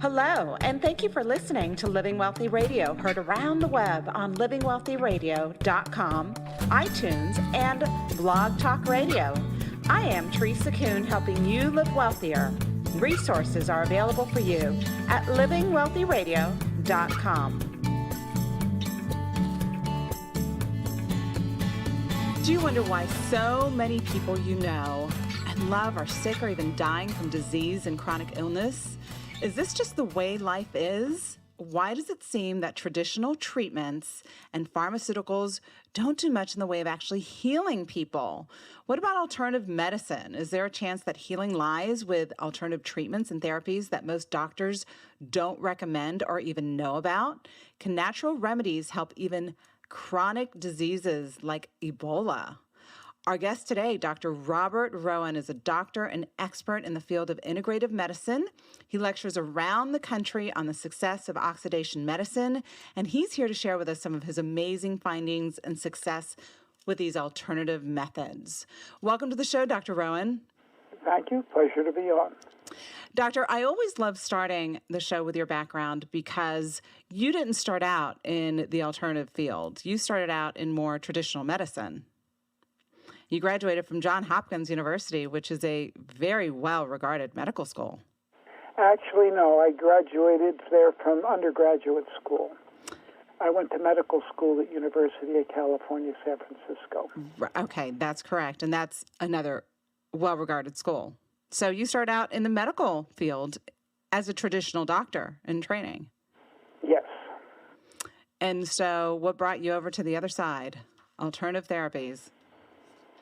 Hello, and thank you for listening to Living Wealthy Radio, heard around the web on livingwealthyradio.com, iTunes, and Blog Talk Radio. I am Teresa Kuhn, helping you live wealthier. Resources are available for you at livingwealthyradio.com. Do you wonder why so many people you know and love are sick or even dying from disease and chronic illness? Is this just the way life is? Why does it seem that traditional treatments and pharmaceuticals don't do much in the way of actually healing people? What about alternative medicine? Is there a chance that healing lies with alternative treatments and therapies that most doctors don't recommend or even know about? Can natural remedies help even chronic diseases like Ebola? Our guest today, Dr. Robert Rowen, is a doctor and expert in the field of integrative medicine. He lectures around the country on the success of oxidation medicine, and he's here to share with us some of his amazing findings and success with these alternative methods. Welcome to the show, Dr. Rowen. Thank you. Pleasure to be on. Doctor, I always love starting the show with your background because you didn't start out in the alternative field. You started out in more traditional medicine. You graduated from Johns Hopkins University, which is a very well-regarded medical school. Actually, no. I graduated there from undergraduate school. I went to medical school at University of California, San Francisco. Okay, that's correct. And that's another well-regarded school. So you started out in the medical field as a traditional doctor in training. Yes. And so what brought you over to the other side, alternative therapies?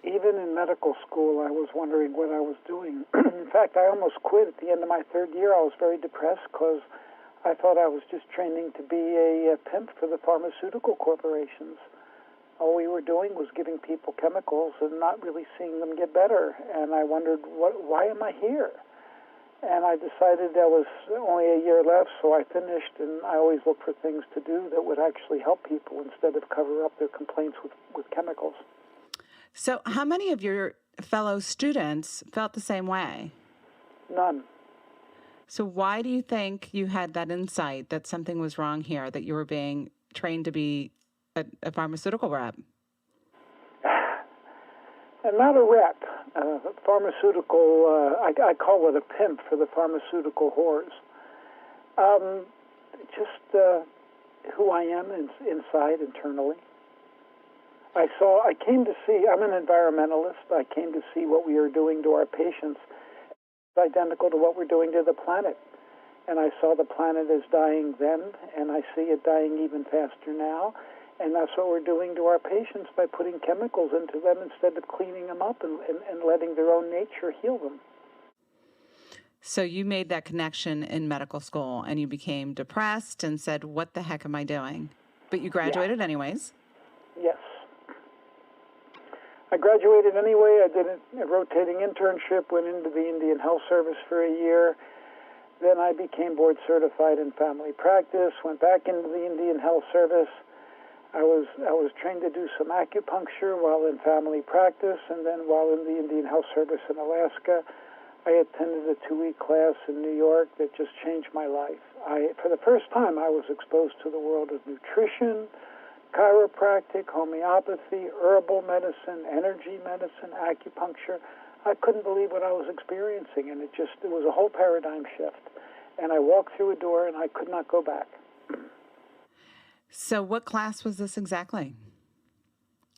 Even in medical school, I was wondering what I was doing. In fact, I almost quit at the end of my third year. I was very depressed because I thought I was just training to be a pimp for the pharmaceutical corporations. All we were doing was giving people chemicals and not really seeing them get better. And I wondered, why am I here? And I decided there was only a year left, so I finished, and I always look for things to do that would actually help people instead of cover up their complaints with chemicals. So how many of your fellow students felt the same way? None. So why do you think you had that insight that something was wrong here, that you were being trained to be a pharmaceutical rep? I'm not a rep. Pharmaceutical, I call it a pimp for the pharmaceutical whores. Just who I am inside, internally. I came to see, I'm an environmentalist. I came to see what we are doing to our patients. It's identical to what we're doing to the planet. And I saw the planet is dying then, and I see it dying even faster now. And that's what we're doing to our patients by putting chemicals into them instead of cleaning them up and letting their own nature heal them. So you made that connection in medical school, and you became depressed and said, what the heck am I doing? But you graduated anyways. Yes. I graduated anyway. I did a rotating internship, went into the Indian Health Service for a year. Then I became board certified in family practice, went back into the Indian Health Service. I was trained to do some acupuncture while in family practice, and then while in the Indian Health Service in Alaska, I attended a 2-week class in New York that just changed my life. For the first time, I was exposed to the world of nutrition, chiropractic, homeopathy, herbal medicine, energy medicine, acupuncture. I couldn't believe what I was experiencing, and it was a whole paradigm shift. And I walked through a door, and I could not go back. So what class was this exactly?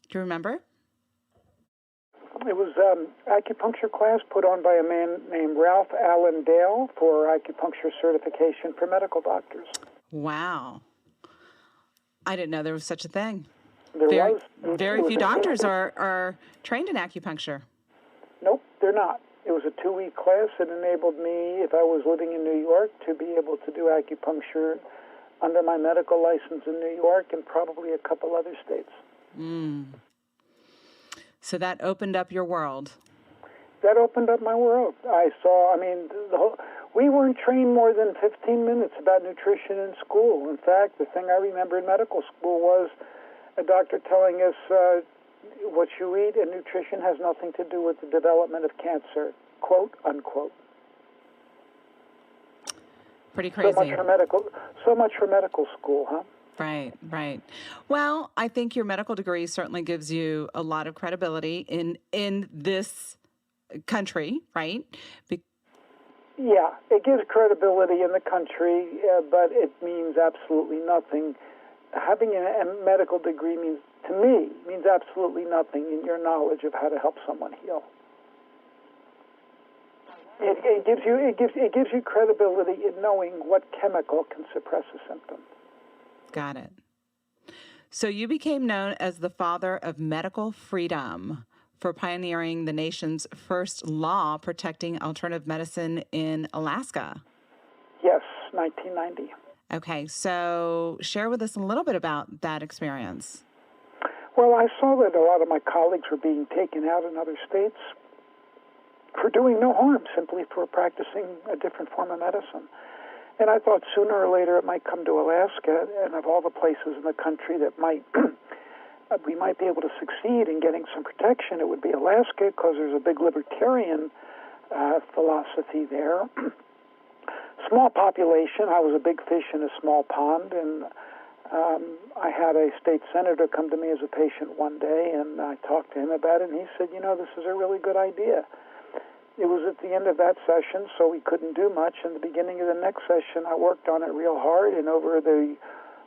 Do you remember? It was acupuncture class put on by a man named Ralph Allen Dale for acupuncture certification for medical doctors. Wow. I didn't know there was such a thing. Very few doctors are trained in acupuncture. Nope, they're not. It was a 2-week class that enabled me, if I was living in New York, to be able to do acupuncture under my medical license in New York and probably a couple other states. So that opened up your world. That opened up my world. We weren't trained more than 15 minutes about nutrition in school. In fact, the thing I remember in medical school was a doctor telling us what you eat and nutrition has nothing to do with the development of cancer, quote, unquote. Pretty So much crazy. for medical, so much for medical school, huh? Right, right. Well, I think your medical degree certainly gives you a lot of credibility in this country, right? Be- Yeah, it gives credibility in the country, but it means absolutely nothing. Having a medical degree to me, means absolutely nothing in your knowledge of how to help someone heal. It gives you credibility in knowing what chemical can suppress a symptom. Got it. So you became known as the father of medical freedom for pioneering the nation's first law protecting alternative medicine in Alaska. Yes, 1990. Okay, so share with us a little bit about that experience. Well, I saw that a lot of my colleagues were being taken out in other states for doing no harm, simply for practicing a different form of medicine. And I thought sooner or later it might come to Alaska, and of all the places in the country that might we might be able to succeed in getting some protection, it would be Alaska, because there's a big libertarian philosophy there. Small population. I was a big fish in a small pond, and I had a state senator come to me as a patient one day, and I talked to him about it, and he said, this is a really good idea. It was at the end of that session, so we couldn't do much. In the beginning of the next session, I worked on it real hard, and over the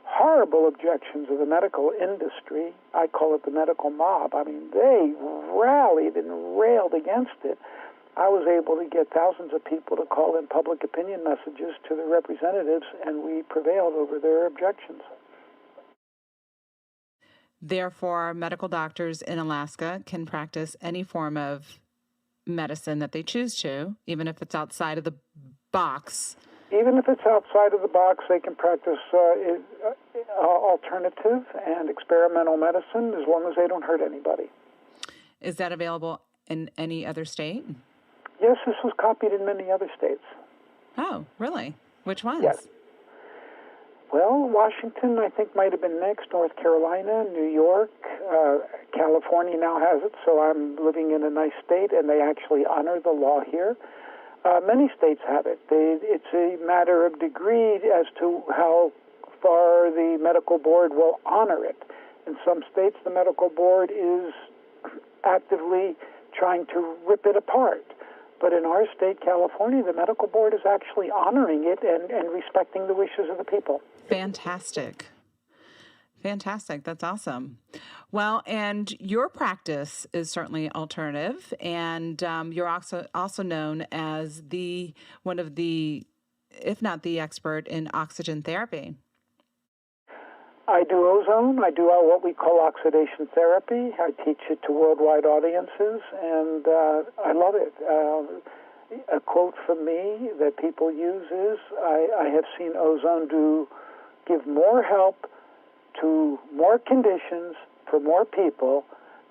horrible objections of the medical industry, I call it the medical mob. I mean, they rallied and railed against it. I was able to get thousands of people to call in public opinion messages to the representatives, and we prevailed over their objections. Therefore, medical doctors in Alaska can practice any form of medicine that they choose to, even if it's outside of the box. Even if it's outside of the box, they can practice alternative and experimental medicine as long as they don't hurt anybody. Is that available in any other state? Yes, this was copied in many other states. Oh, really? Which ones? Yes. Well, Washington, I think, might have been next. North Carolina, New York, California now has it, so I'm living in a nice state, and they actually honor the law here. Many states have it. It's a matter of degree as to how far the medical board will honor it. In some states, the medical board is actively trying to rip it apart. But in our state, California, the medical board is actually honoring it and respecting the wishes of the people. Fantastic. Fantastic. That's awesome. Well, and your practice is certainly alternative, and you're also known as one of the, if not the expert in oxygen therapy. I do ozone. I do what we call oxidation therapy. I teach it to worldwide audiences, and I love it. A quote from me that people use is, I have seen ozone give more help to more conditions for more people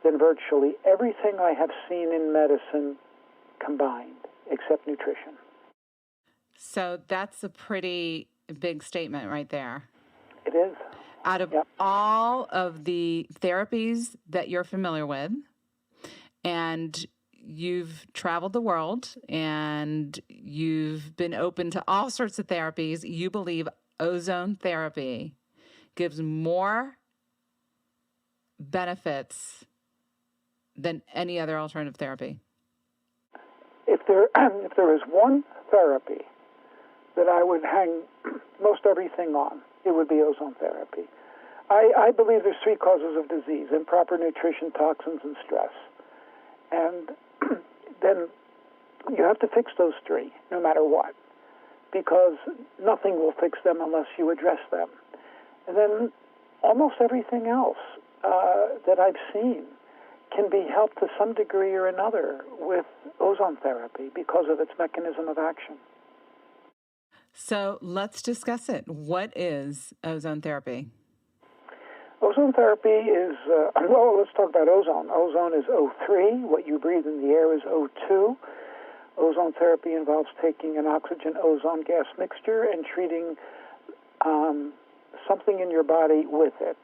than virtually everything I have seen in medicine combined, except nutrition. So that's a pretty big statement right there. It is. Out of all of the therapies that you're familiar with, and you've traveled the world, and you've been open to all sorts of therapies, you believe ozone therapy gives more benefits than any other alternative therapy. If there is one therapy that I would hang most everything on, it would be ozone therapy. I believe there's three causes of disease: improper nutrition, toxins, and stress. And then you have to fix those three, no matter what, because nothing will fix them unless you address them. And then almost everything else that I've seen can be helped to some degree or another with ozone therapy because of its mechanism of action. So let's discuss it. What is ozone therapy? Ozone therapy is, well, let's talk about ozone. Ozone is O3. What you breathe in the air is O2. Ozone therapy involves taking an oxygen-ozone gas mixture and treating something in your body with it.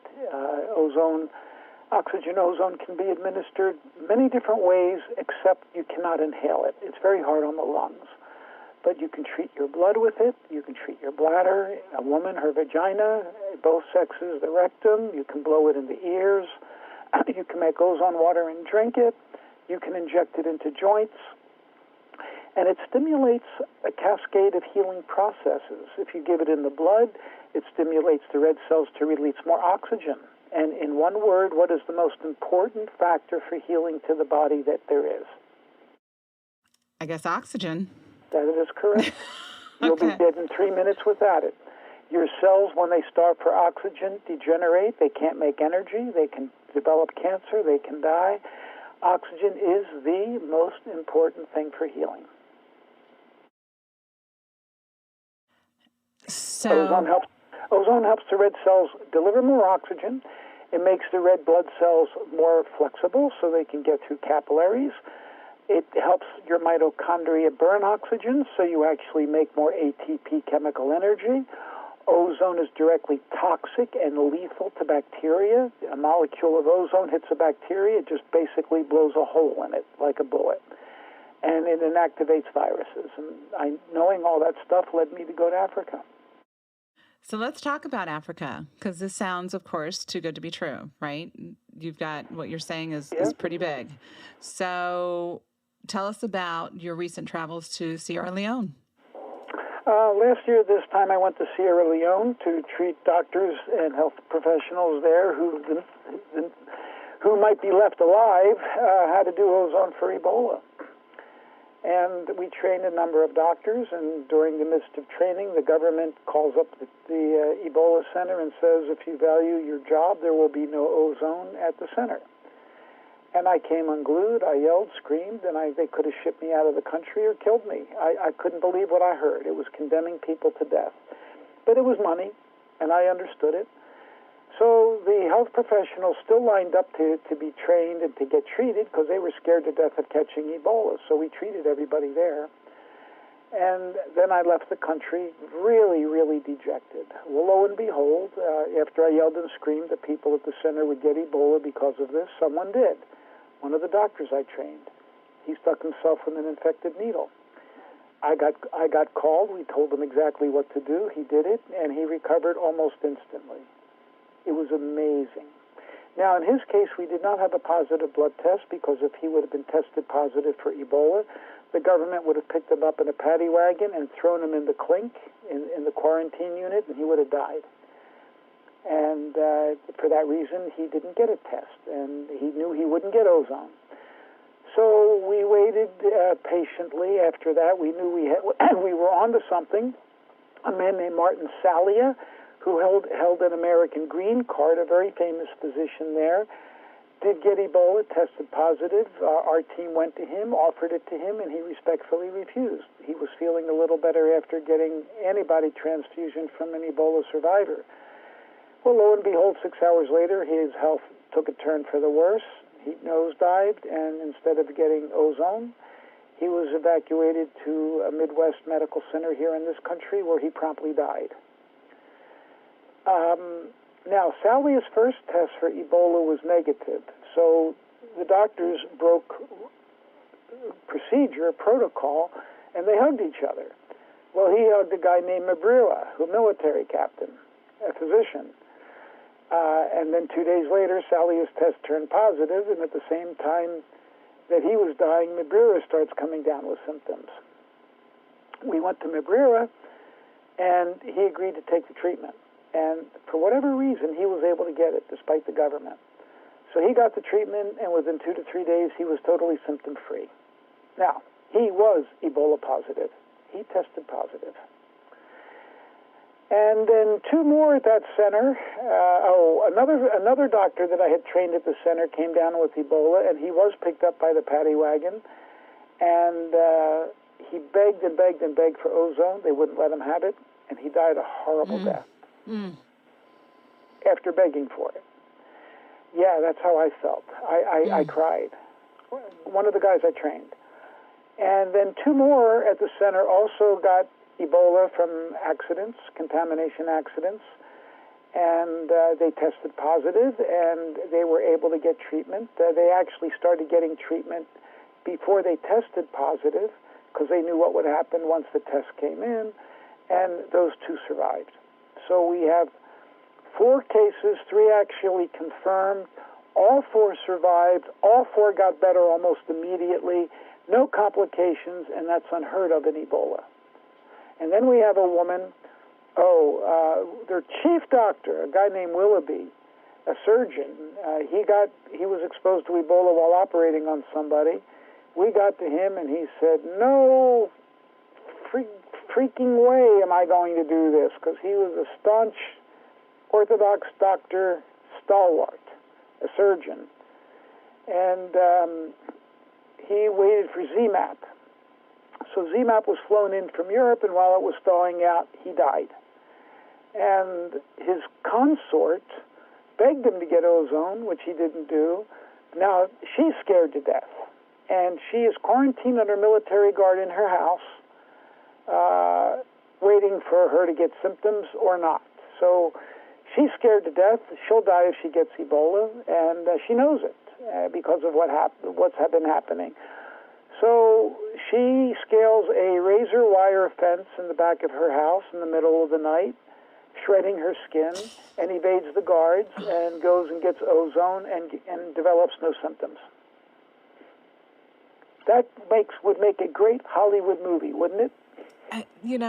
Oxygen-ozone can be administered many different ways, except you cannot inhale it. It's very hard on the lungs. but you can treat your blood with it. You can treat your bladder, a woman, her vagina, both sexes, the rectum. You can blow it in the ears. You can make ozone water and drink it. You can inject it into joints. And it stimulates a cascade of healing processes. If you give it in the blood, it stimulates the red cells to release more oxygen. And in one word, what is the most important factor for healing to the body that there is? I guess oxygen. That is correct. You'll Okay. be dead in 3 minutes without it. Your cells, when they starve for oxygen, degenerate. They can't make energy. They can develop cancer. They can die. Oxygen is the most important thing for healing. So, Ozone helps the red cells deliver more oxygen. It makes the red blood cells more flexible so they can get through capillaries. It helps your mitochondria burn oxygen so you actually make more ATP chemical energy. Ozone is directly toxic and lethal to bacteria. A molecule of ozone hits a bacteria, it just basically blows a hole in it like a bullet. And it inactivates viruses. And knowing all that stuff led me to go to Africa. so let's talk about Africa, because this sounds, of course, too good to be true, right? You've got what you're saying is pretty big. So tell us about your recent travels to Sierra Leone. Last year, this time, I went to Sierra Leone to treat doctors and health professionals there who might be left alive, how to do ozone for Ebola. And we trained a number of doctors, and during the midst of training, the government calls up the Ebola Center and says, if you value your job, there will be no ozone at the center. And I came unglued, I yelled, screamed, and they could have shipped me out of the country or killed me. I couldn't believe what I heard. It was condemning people to death. But it was money, and I understood it. So the health professionals still lined up to be trained and to get treated because they were scared to death of catching Ebola. So we treated everybody there. And then I left the country really, really dejected. Well, lo and behold, after I yelled and screamed that people at the center would get Ebola because of this, someone did. One of the doctors I trained. He stuck himself with an infected needle. I got called. We told him exactly what to do. He did it, and he recovered almost instantly. It was amazing. Now, in his case, we did not have a positive blood test because if he would have been tested positive for Ebola, the government would have picked him up in a paddy wagon and thrown him in the clink, in the quarantine unit, and he would have died. And for that reason, he didn't get a test, and he knew he wouldn't get ozone. So we waited patiently. After that, we knew we were onto something. A man named Martin Salia, who held an American green card, a very famous physician there, did get Ebola, tested positive. Our team went to him, offered it to him, and he respectfully refused. He was feeling a little better after getting antibody transfusion from an Ebola survivor. Well, lo and behold, 6 hours later, his health took a turn for the worse. He nosedived, and instead of getting ozone, he was evacuated to a Midwest medical center here in this country where he promptly died. Now, Salia's first test for Ebola was negative, so the doctors broke procedure, protocol, and they hugged each other. Well, he hugged a guy named Mabrira, a military captain, a physician. And then 2 days later, Salia's test turned positive, and at the same time that he was dying, Mabrira starts coming down with symptoms. We went to Mabrira, and he agreed to take the treatment. And for whatever reason, he was able to get it, despite the government. So he got the treatment, and within 2 to 3 days, he was totally symptom-free. Now, he was Ebola positive. He tested positive. And then 2 more at that center. Another doctor that I had trained at the center came down with Ebola, and he was picked up by the paddy wagon. And he begged and begged and begged for ozone. They wouldn't let him have it, and he died a horrible death after begging for it. Yeah, that's how I felt. I cried. One of the guys I trained. And then 2 more at the center also got Ebola from accidents, contamination accidents, and they tested positive, and they were able to get treatment. They actually started getting treatment before they tested positive because they knew what would happen once the test came in, and those 2 survived. So we have 4 cases, 3 actually confirmed. All 4 survived. All 4 got better almost immediately. No complications, and that's unheard of in Ebola. And then we have a woman, their chief doctor, a guy named Willoughby, a surgeon. He was exposed to Ebola while operating on somebody. We got to him, and he said, "No freaking way am I going to do this," because he was a staunch Orthodox doctor, stalwart, a surgeon. And he waited for ZMapp. So ZMapp was flown in from Europe, and while it was thawing out, he died. And his consort begged him to get ozone, which he didn't do. Now, she's scared to death, and she is quarantined under military guard in her house, waiting for her to get symptoms or not. So she's scared to death. She'll die if she gets Ebola, and she knows it because of what's been happening. So she scales a razor wire fence in the back of her house in the middle of the night, shredding her skin, and evades the guards and goes and gets ozone and develops no symptoms. That would make a great Hollywood movie, wouldn't it?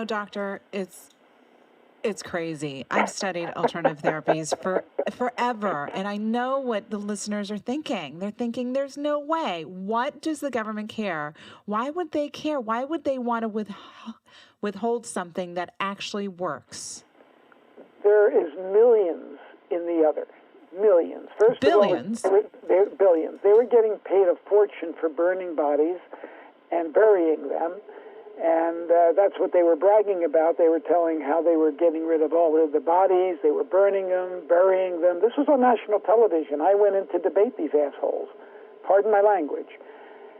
Doctor, it's crazy. I've studied alternative therapies for forever, and I know what the listeners are thinking. They're thinking, there's no way. What does the government care? Why would they care? Why would they want to withhold something that actually works? There is millions in the other. Millions. First billions? Of all, billions. They were getting paid a fortune for burning bodies and burying them. And that's what they were bragging about. They were telling how they were getting rid of all of the bodies. They were burning them, burying them. This was on national television. I went in to debate these assholes. Pardon my language.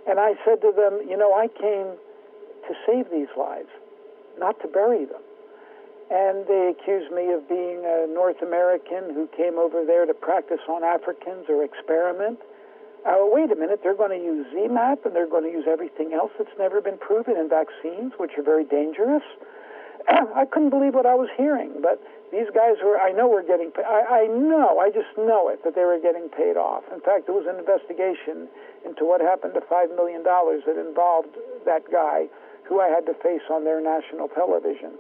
And I said to them, I came to save these lives, not to bury them. And they accused me of being a North American who came over there to practice on Africans or experiment. Wait a minute, they're going to use ZMapp and they're going to use everything else that's never been proven in vaccines, which are very dangerous. I couldn't believe what I was hearing, but these guys I just know it, that they were getting paid off. In fact, there was an investigation into what happened to $5 million that involved that guy who I had to face on their national television.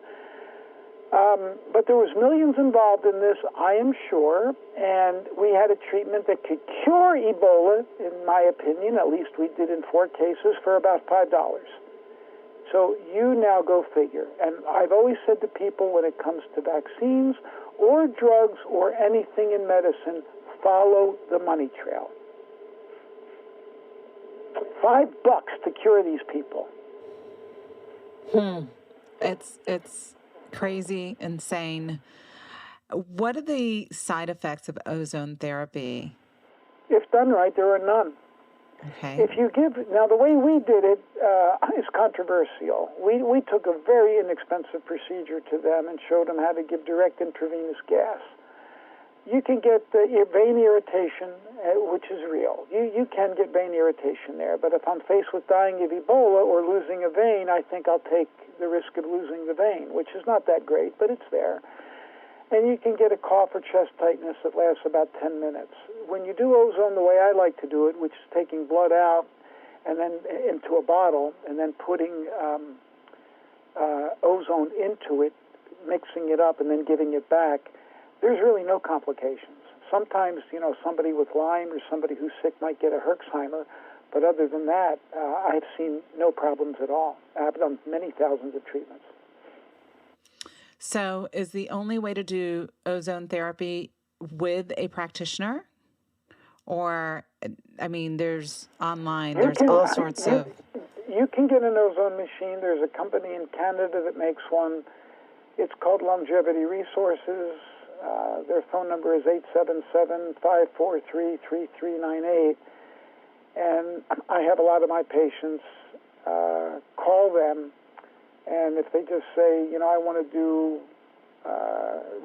But there was millions involved in this, I am sure, and we had a treatment that could cure Ebola, in my opinion, at least we did in 4 cases, for about $5. So you now go figure. And I've always said to people, when it comes to vaccines or drugs or anything in medicine, follow the money trail. $5 to cure these people. It's crazy, insane. What are the side effects of ozone therapy? If done right, there are none. Okay. Now the way we did it is controversial. We took a very inexpensive procedure to them and showed them how to give direct intravenous gas. You can get vein irritation, which is real. You can get vein irritation there, but if I'm faced with dying of Ebola or losing a vein, I think I'll take the risk of losing the vein, which is not that great, but it's there. And you can get a cough or chest tightness that lasts about 10 minutes. When you do ozone the way I like to do it, which is taking blood out and then into a bottle and then putting ozone into it, mixing it up and then giving it back, there's really no complications. Sometimes, somebody with Lyme or somebody who's sick might get a Herxheimer, but other than that, I've seen no problems at all. I've done many thousands of treatments. So is the only way to do ozone therapy with a practitioner? Or, there's online, there's all sorts of... You can get an ozone machine. There's a company in Canada that makes one. It's called Longevity Resources. Their phone number is 877-543-3398. And I have a lot of my patients call them, and if they just say, I want to do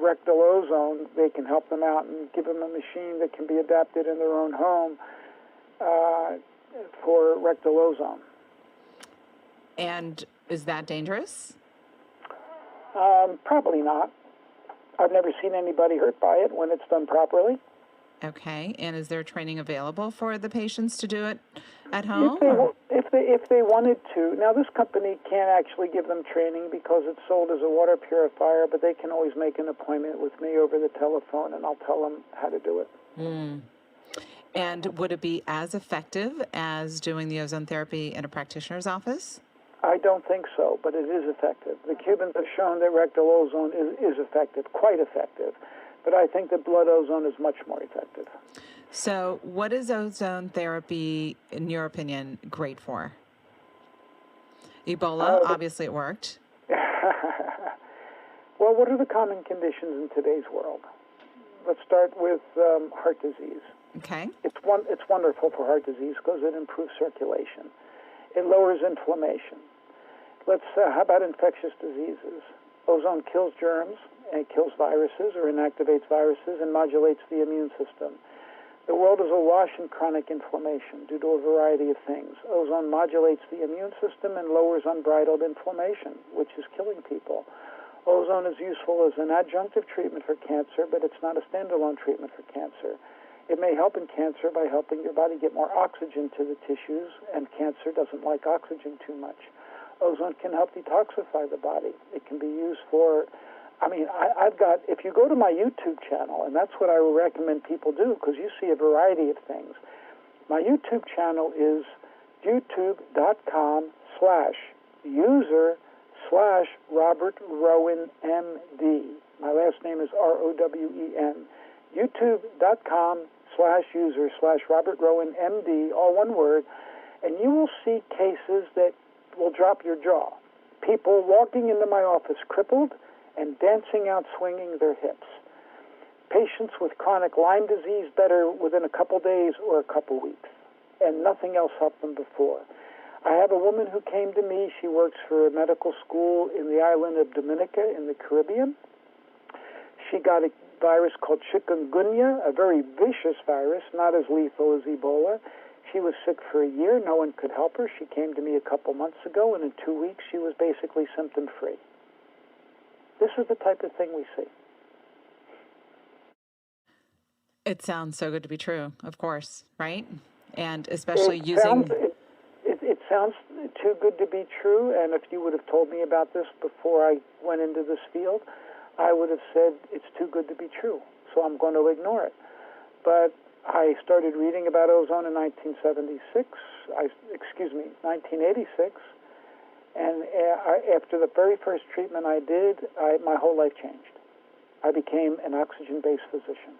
rectal ozone, they can help them out and give them a machine that can be adapted in their own home for rectal ozone. And is that dangerous? Probably not. I've never seen anybody hurt by it when it's done properly. Okay. And is there training available for the patients to do it at If home? they Or? if they wanted to. Now, this company can't actually give them training because it's sold as a water purifier, but they can always make an appointment with me over the telephone, and I'll tell them how to do it. And would it be as effective as doing the ozone therapy in a practitioner's office? I don't think so, but it is effective. The Cubans have shown that rectal ozone is effective, quite effective. But I think that blood ozone is much more effective. So, what is ozone therapy, in your opinion, great for? Ebola, Uh, obviously it worked. well, what are the common conditions in today's world? Let's start with heart disease. Okay. It's wonderful for heart disease because it improves circulation. It lowers inflammation. How about infectious diseases? Ozone kills germs, and it kills viruses or inactivates viruses and modulates the immune system. The world is awash in chronic inflammation due to a variety of things. Ozone modulates the immune system and lowers unbridled inflammation, which is killing people. Ozone is useful as an adjunctive treatment for cancer, but it's not a standalone treatment for cancer. It may help in cancer by helping your body get more oxygen to the tissues, and cancer doesn't like oxygen too much. Ozone can help detoxify the body. It can be used for, if you go to my YouTube channel, and that's what I would recommend people do, because you see a variety of things. My YouTube channel is youtube.com/user/Robert Rowen MD. My last name is ROWEN. youtube.com/user/Robert Rowen MD, all one word, and you will see cases that will drop your jaw. People walking into my office crippled and dancing out swinging their hips. Patients with chronic Lyme disease better within a couple days or a couple weeks, and nothing else helped them before. I have a woman who came to me. She works for a medical school in the island of Dominica in the Caribbean. She got a virus called chikungunya, a very vicious virus, not as lethal as Ebola. She was sick for a year. No one could help her. She came to me a couple months ago, and in 2 weeks she was basically symptom-free. This is the type of thing we see. It sounds so good to be true, of course, right? And It especially sounds, using... it sounds too good to be true, and if you would have told me about this before I went into this field, I would have said it's too good to be true, so I'm going to ignore it. But I started reading about ozone in 1986, and after the very first treatment I did, my whole life changed. I became an oxygen-based physician.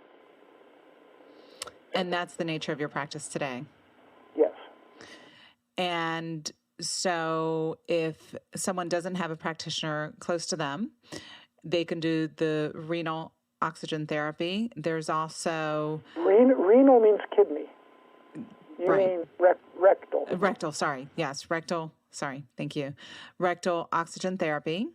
And that's the nature of your practice today. Yes. And so if someone doesn't have a practitioner close to them, they can do the renal oxygen therapy. There's also... Renal means kidney. You Right. mean rectal. Rectal, sorry. Yes, rectal. Sorry. Thank you. Rectal oxygen therapy.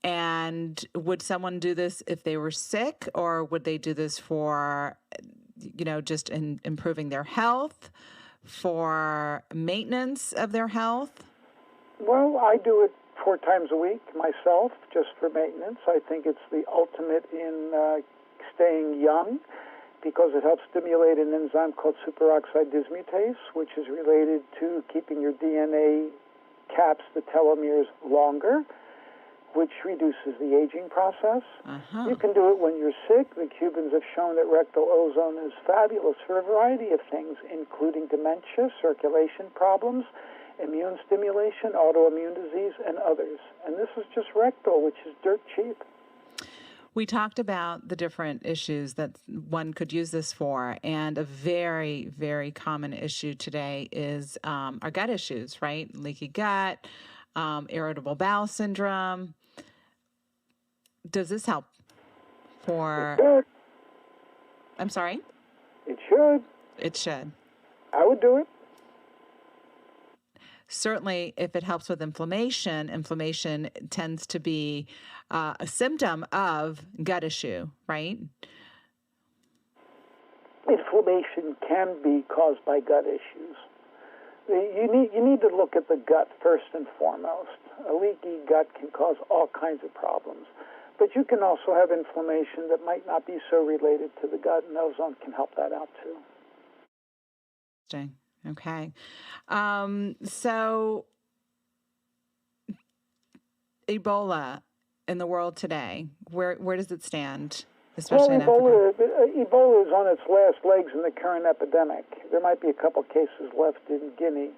And would someone do this if they were sick, or would they do this for, just in improving their health, for maintenance of their health? Well, I do it 4 times a week myself, just for maintenance. I think it's the ultimate in staying young, because it helps stimulate an enzyme called superoxide dismutase, which is related to keeping your DNA caps, the telomeres, longer, which reduces the aging process. You can do it when you're sick. The Cubans have shown that rectal ozone is fabulous for a variety of things, including dementia, circulation problems, immune stimulation, autoimmune disease, and others. And this is just rectal, which is dirt cheap. We talked about the different issues that one could use this for, and a very, very common issue today is our gut issues, right? Leaky gut, irritable bowel syndrome. Does this help for... It should. I'm sorry? It should. It should. I would do it. Certainly, if it helps with inflammation tends to be a symptom of gut issue, right? Inflammation can be caused by gut issues. You need to look at the gut first and foremost. A leaky gut can cause all kinds of problems. But you can also have inflammation that might not be so related to the gut, and ozone can help that out too. Interesting. Okay. So Ebola in the world today, where does it stand, especially in Africa? Ebola is on its last legs in the current epidemic. There might be a couple cases left in Guinea.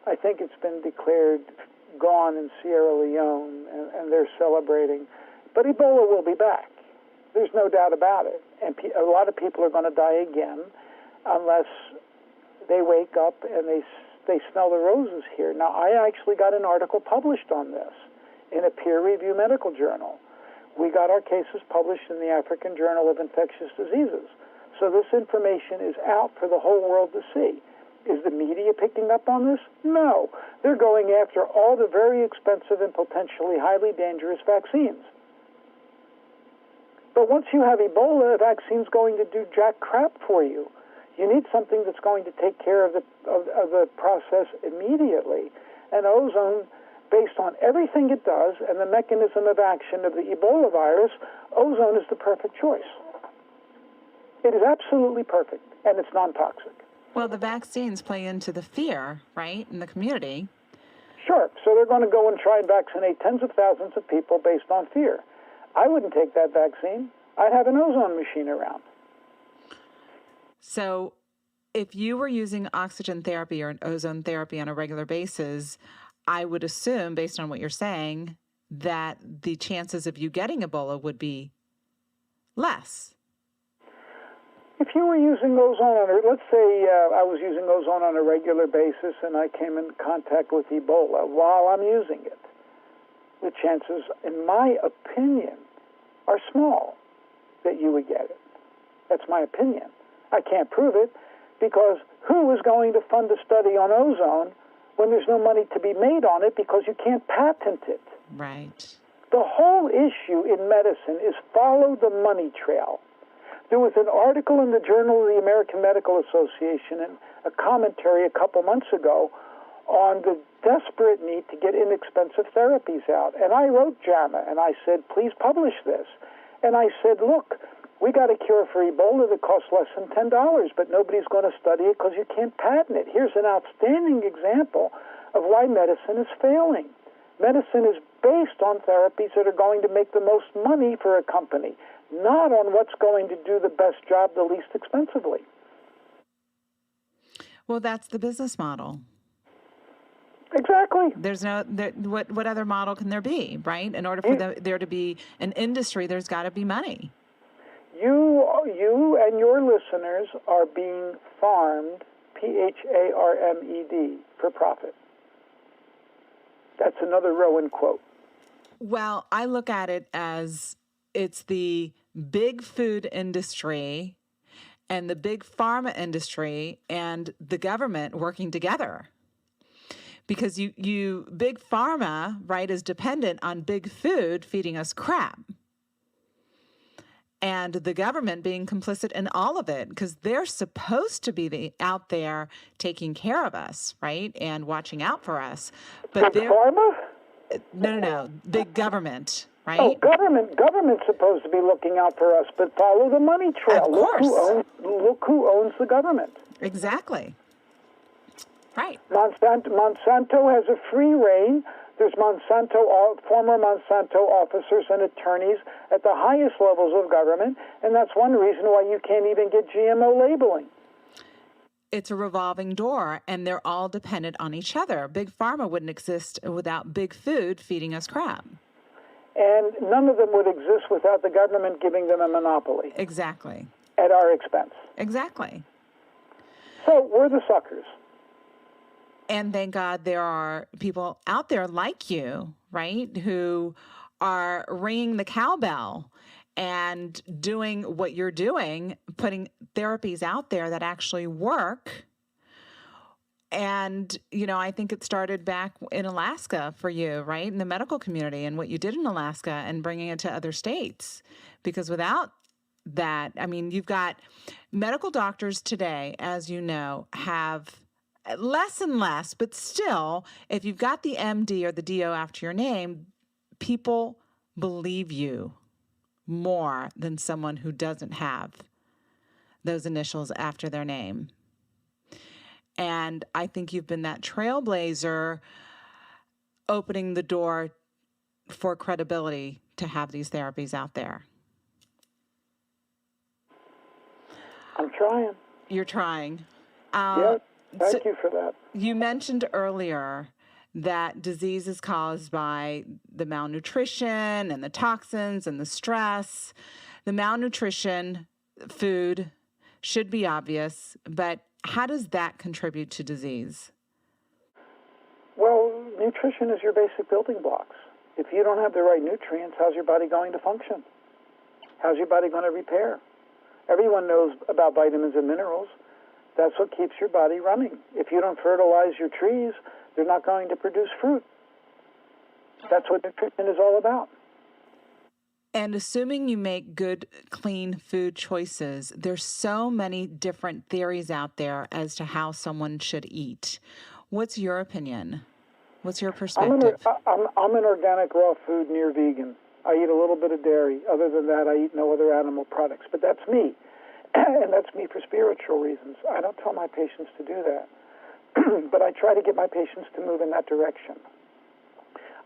I think it's been declared gone in Sierra Leone, and they're celebrating. But Ebola will be back. There's no doubt about it. And a lot of people are going to die again unless they wake up and they smell the roses here. Now, I actually got an article published on this in a peer-reviewed medical journal. We got our cases published in the African Journal of Infectious Diseases. So this information is out for the whole world to see. Is the media picking up on this? No. They're going after all the very expensive and potentially highly dangerous vaccines. But once you have Ebola, a vaccine's going to do jack crap for you. You need something that's going to take care of the process immediately. And ozone, based on everything it does and the mechanism of action of the Ebola virus, ozone is the perfect choice. It is absolutely perfect, and it's non-toxic. Well, the vaccines play into the fear, right, in the community. Sure. So they're going to go and try and vaccinate tens of thousands of people based on fear. I wouldn't take that vaccine. I'd have an ozone machine around. So if you were using oxygen therapy or an ozone therapy on a regular basis, I would assume, based on what you're saying, that the chances of you getting Ebola would be less. If you were using ozone let's say I was using ozone on a regular basis and I came in contact with Ebola while I'm using it, the chances, in my opinion, are small that you would get it. That's my opinion. I can't prove it because who is going to fund a study on ozone when there's no money to be made on it because you can't patent it? Right. The whole issue in medicine is follow the money trail. There was an article in the Journal of the American Medical Association and a commentary a couple months ago on the desperate need to get inexpensive therapies out. And I wrote JAMA, and I said, please publish this. And I said, look, we got a cure for Ebola that costs less than $10, but nobody's going to study it because you can't patent it. Here's an outstanding example of why medicine is failing. Medicine is based on therapies that are going to make the most money for a company, not on what's going to do the best job the least expensively. Well, that's the business model. Exactly. There's what other model can there be, right? In order for there to be an industry, there's got to be money. You and your listeners are being farmed, PHARMED, for profit. That's another Rowen quote. Well, I look at it as it's the big food industry and the big pharma industry and the government working together. Because you big pharma, right, is dependent on big food feeding us crap. And the government being complicit in all of it because they're supposed to be out there taking care of us, right, and watching out for us. But big pharma? No. Big government, right? Oh, government's supposed to be looking out for us, but follow the money trail. Of course. Look who owns the government. Exactly. Right. Monsanto has a free rein. There's former Monsanto officers and attorneys at the highest levels of government, and that's one reason why you can't even get GMO labeling. It's a revolving door, and they're all dependent on each other. Big pharma wouldn't exist without big food feeding us crap. And none of them would exist without the government giving them a monopoly. Exactly. At our expense. Exactly. So we're the suckers. And thank God there are people out there like you, right, who are ringing the cowbell and doing what you're doing, putting therapies out there that actually work. And, I think it started back in Alaska for you, right, in the medical community and what you did in Alaska and bringing it to other states. Because without that, you've got medical doctors today, as you know, have less and less, but still, if you've got the MD or the DO after your name, people believe you more than someone who doesn't have those initials after their name. And I think you've been that trailblazer opening the door for credibility to have these therapies out there. I'm trying. You're trying. Yeah, thank you for that. You mentioned earlier that disease is caused by the malnutrition and the toxins and the stress. The malnutrition, food, should be obvious, but how does that contribute to disease? Well, nutrition is your basic building blocks. If you don't have the right nutrients, how's your body going to function? How's your body going to repair? Everyone knows about vitamins and minerals. That's what keeps your body running. If you don't fertilize your trees, they're not going to produce fruit. That's what nutrition is all about. And assuming you make good, clean food choices, there's so many different theories out there as to how someone should eat. What's your opinion? What's your perspective? I'm an organic raw food near vegan. I eat a little bit of dairy. Other than that, I eat no other animal products. But that's me. And that's me for spiritual reasons. I don't tell my patients to do that. But I try to get my patients to move in that direction.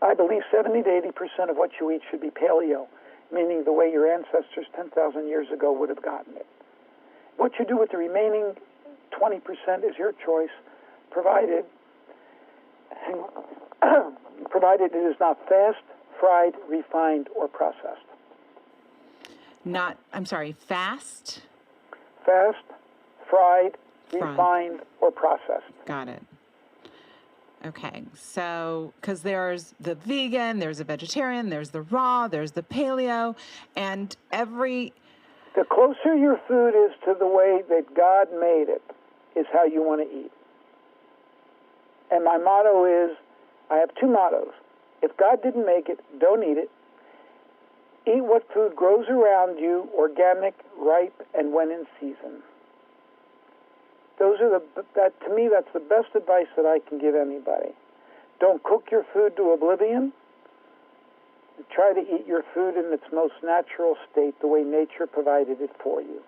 I believe 70 to 80% of what you eat should be paleo, meaning the way your ancestors 10,000 years ago would have gotten it. What you do with the remaining 20% is your choice, provided it is not fast, fried, refined, or processed. Fast? Fast, fried, refined, or processed. Got it. Okay, so, because there's the vegan, there's the vegetarian, there's the raw, there's the paleo, and The closer your food is to the way that God made it is how you want to eat. And my motto is, I have two mottos. If God didn't make it, don't eat it. Eat what food grows around you, organic, ripe, and when in season. To me, that's the best advice that I can give anybody. Don't cook your food to oblivion. Try to eat your food in its most natural state, the way nature provided it for you.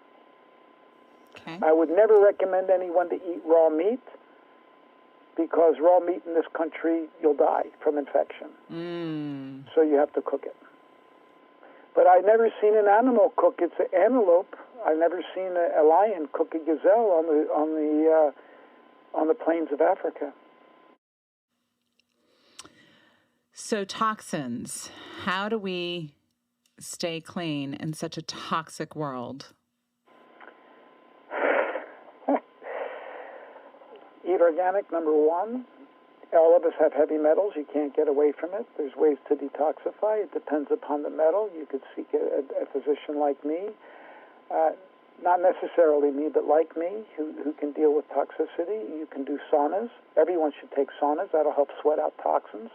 Okay. I would never recommend anyone to eat raw meat, because raw meat in this country, you'll die from infection. So you have to cook it. But I've never seen an animal cook. It's an antelope. I've never seen a lion cook a gazelle on the plains of Africa. So toxins, how do we stay clean in such a toxic world? Eat organic, number one. All of us have heavy metals. You can't get away from it. There's ways to detoxify. It depends upon the metal. You could seek a physician like me. Not necessarily me, but like me, who can deal with toxicity. You can do saunas. Everyone should take saunas. That'll help sweat out toxins.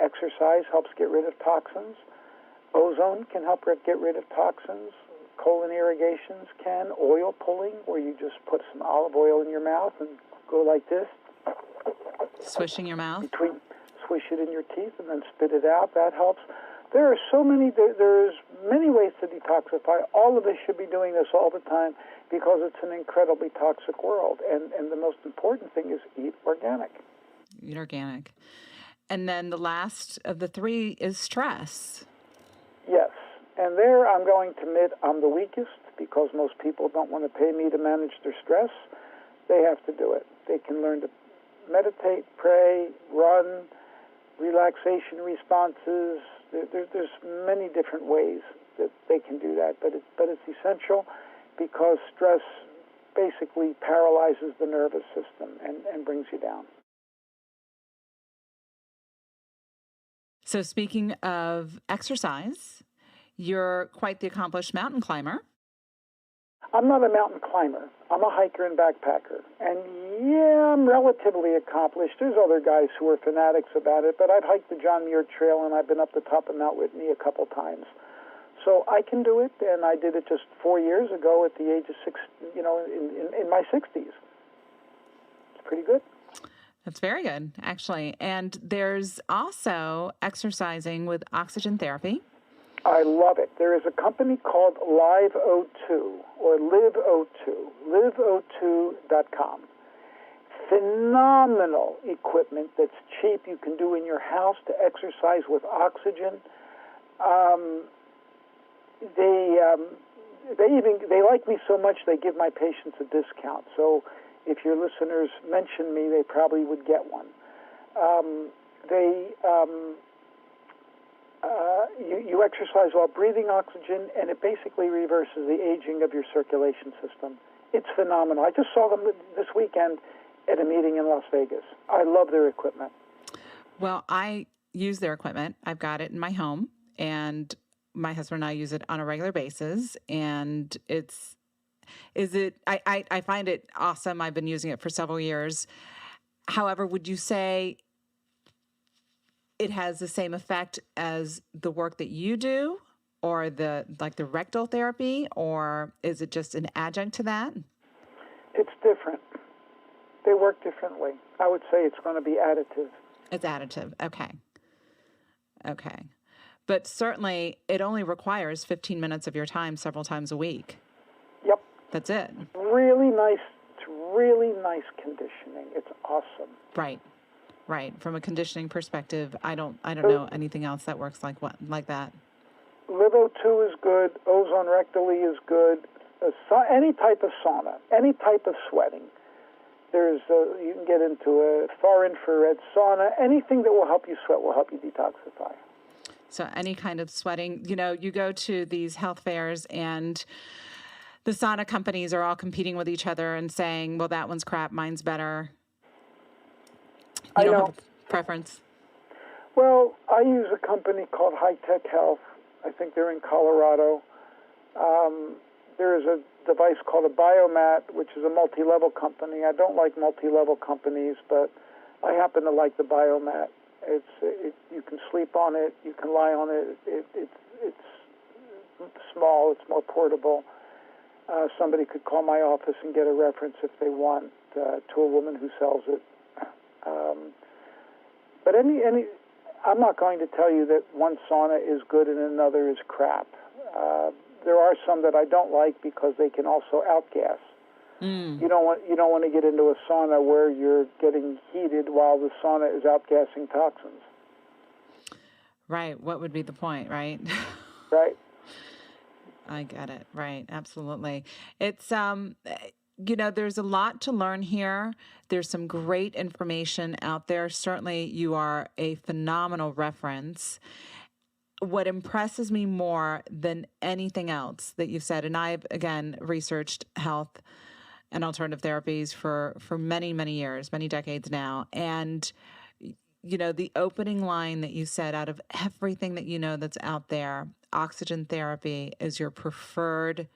Exercise helps get rid of toxins. Ozone can help get rid of toxins. Colon irrigations can. Oil pulling, where you just put some olive oil in your mouth and go like this. Swishing your mouth? Swish it in your teeth and then spit it out. That helps. There's many ways to detoxify. All of us should be doing this all the time because it's an incredibly toxic world. And the most important thing is eat organic. Eat organic. And then the last of the three is stress. Yes. And there I'm going to admit I'm the weakest because most people don't want to pay me to manage their stress. They have to do it. They can learn to meditate, pray, run, relaxation responses. There's many different ways that they can do that, but it's essential because stress basically paralyzes the nervous system and brings you down. So speaking of exercise, you're quite the accomplished mountain climber. I'm not a mountain climber. I'm a hiker and backpacker. And yeah, I'm relatively accomplished. There's other guys who are fanatics about it, but I've hiked the John Muir Trail and I've been up the top of Mount Whitney a couple times. So I can do it, and I did it just 4 years ago at the age of in my 60s. It's pretty good. That's very good, actually. And there's also exercising with oxygen therapy. I love it. There is a company called Live O2 or Live O2, liveO2.com. Phenomenal equipment that's cheap. You can do in your house to exercise with oxygen. They like me so much they give my patients a discount. So if your listeners mention me, they probably would get one. You exercise while breathing oxygen, and it basically reverses the aging of your circulation system. It's phenomenal. I just saw them this weekend at a meeting in Las Vegas. I love their equipment. Well, I use their equipment. I've got it in my home, and my husband and I use it on a regular basis. And I find it awesome. I've been using it for several years. However, would you say it has the same effect as the work that you do, or the rectal therapy, or is it just an adjunct to that? It's different. They work differently. I would say it's going to be additive. It's additive. Okay. But certainly it only requires 15 minutes of your time several times a week. Yep. That's it. Really nice. It's really nice conditioning. It's awesome. Right. From a conditioning perspective, I don't know anything else that works like that. Live O2 is good. Ozone rectally is good. Any type of sauna, any type of sweating. You can get into a far infrared sauna. Anything that will help you sweat will help you detoxify. So any kind of sweating, you go to these health fairs and the sauna companies are all competing with each other and saying, well, that one's crap, mine's better. You don't have a preference? Well, I use a company called High Tech Health. I think they're in Colorado. There is a device called a Biomat, which is a multi-level company. I don't like multi-level companies, but I happen to like the Biomat. You can sleep on it, you can lie on it. It's small, it's more portable. Somebody could call my office and get a reference if they want to a woman who sells it. But I'm not going to tell you that one sauna is good and another is crap. There are some that I don't like because they can also outgas. You don't want to get into a sauna where you're getting heated while the sauna is outgassing toxins. Right. What would be the point, right? Right. I get it. Right. Absolutely. It's there's a lot to learn here. There's some great information out there. Certainly, you are a phenomenal reference. What impresses me more than anything else that you've said, and I've, again, researched health and alternative therapies for many, many years, many decades now. And, the opening line that you said, out of everything that that's out there, oxygen therapy is your preferred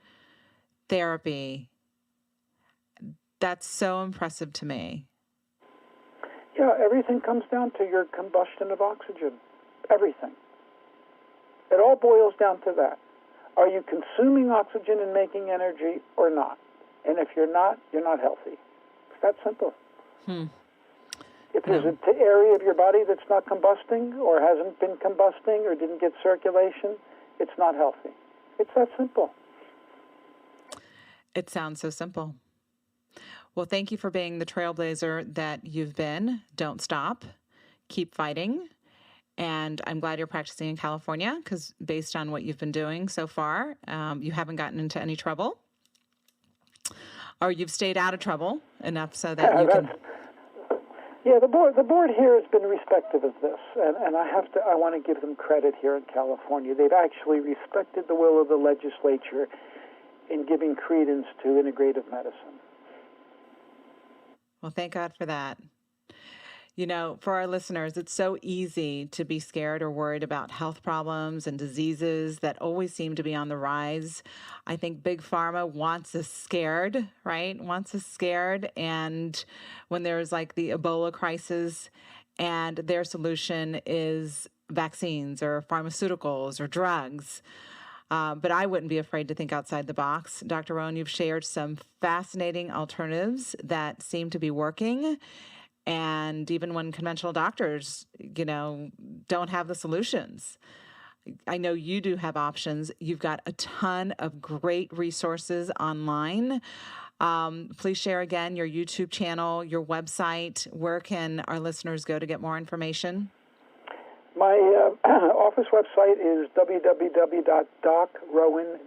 therapy. That's so impressive to me. Yeah, everything comes down to your combustion of oxygen. Everything. It all boils down to that. Are you consuming oxygen and making energy or not? And if you're not healthy. It's that simple. If there's an area of your body that's not combusting or hasn't been combusting or didn't get circulation, it's not healthy. It's that simple. It sounds so simple. Well, thank you for being the trailblazer that you've been. Don't stop. Keep fighting. And I'm glad you're practicing in California because based on what you've been doing so far, you haven't gotten into any trouble. Or you've stayed out of trouble enough so that you can... Yeah, the board here has been respectful of this, and I want to give them credit here in California. They've actually respected the will of the legislature in giving credence to integrative medicine. Well, thank God for that. For our listeners, it's so easy to be scared or worried about health problems and diseases that always seem to be on the rise. I think Big Pharma wants us scared, right? Wants us scared. And when there's like the Ebola crisis and their solution is vaccines or pharmaceuticals or drugs. But I wouldn't be afraid to think outside the box. Dr. Rowen, you've shared some fascinating alternatives that seem to be working. And even when conventional doctors, don't have the solutions. I know you do have options. You've got a ton of great resources online. Please share again your YouTube channel, your website. Where can our listeners go to get more information? My office website is www.docrowen,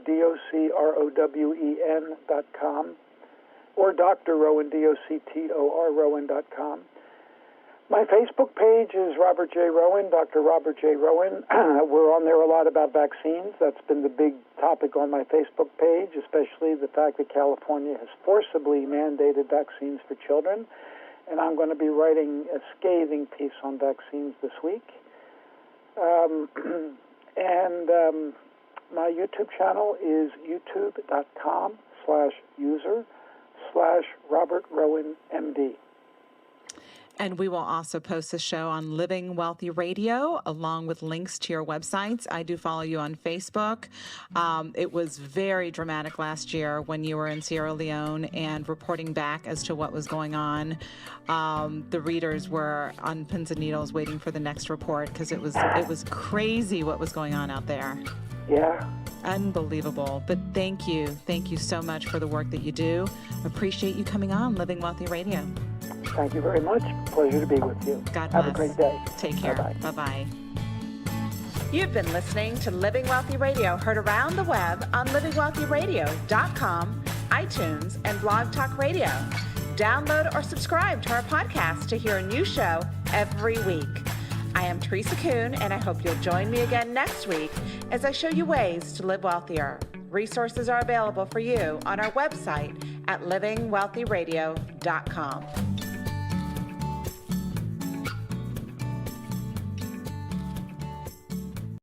DocRowen.com, or Dr. Rowen, DocTor Rowen.com. My Facebook page is Robert J. Rowen, Dr. Robert J. Rowen. We're on there a lot about vaccines. That's been the big topic on my Facebook page, especially the fact that California has forcibly mandated vaccines for children. And I'm going to be writing a scathing piece on vaccines this week. My YouTube channel is youtube.com/user/Robert Rowen, MD. And we will also post the show on Living Wealthy Radio, along with links to your websites. I do follow you on Facebook. It was very dramatic last year when you were in Sierra Leone and reporting back as to what was going on. The readers were on pins and needles waiting for the next report because it was crazy what was going on out there. Yeah. Unbelievable. But thank you. Thank you so much for the work that you do. Appreciate you coming on Living Wealthy Radio. Thank you very much. Pleasure to be with you. God bless. Have a great day. Take care. Bye-bye. Bye-bye. You've been listening to Living Wealthy Radio, heard around the web on livingwealthyradio.com, iTunes, and Blog Talk Radio. Download or subscribe to our podcast to hear a new show every week. I am Teresa Kuhn, and I hope you'll join me again next week as I show you ways to live wealthier. Resources are available for you on our website at livingwealthyradio.com.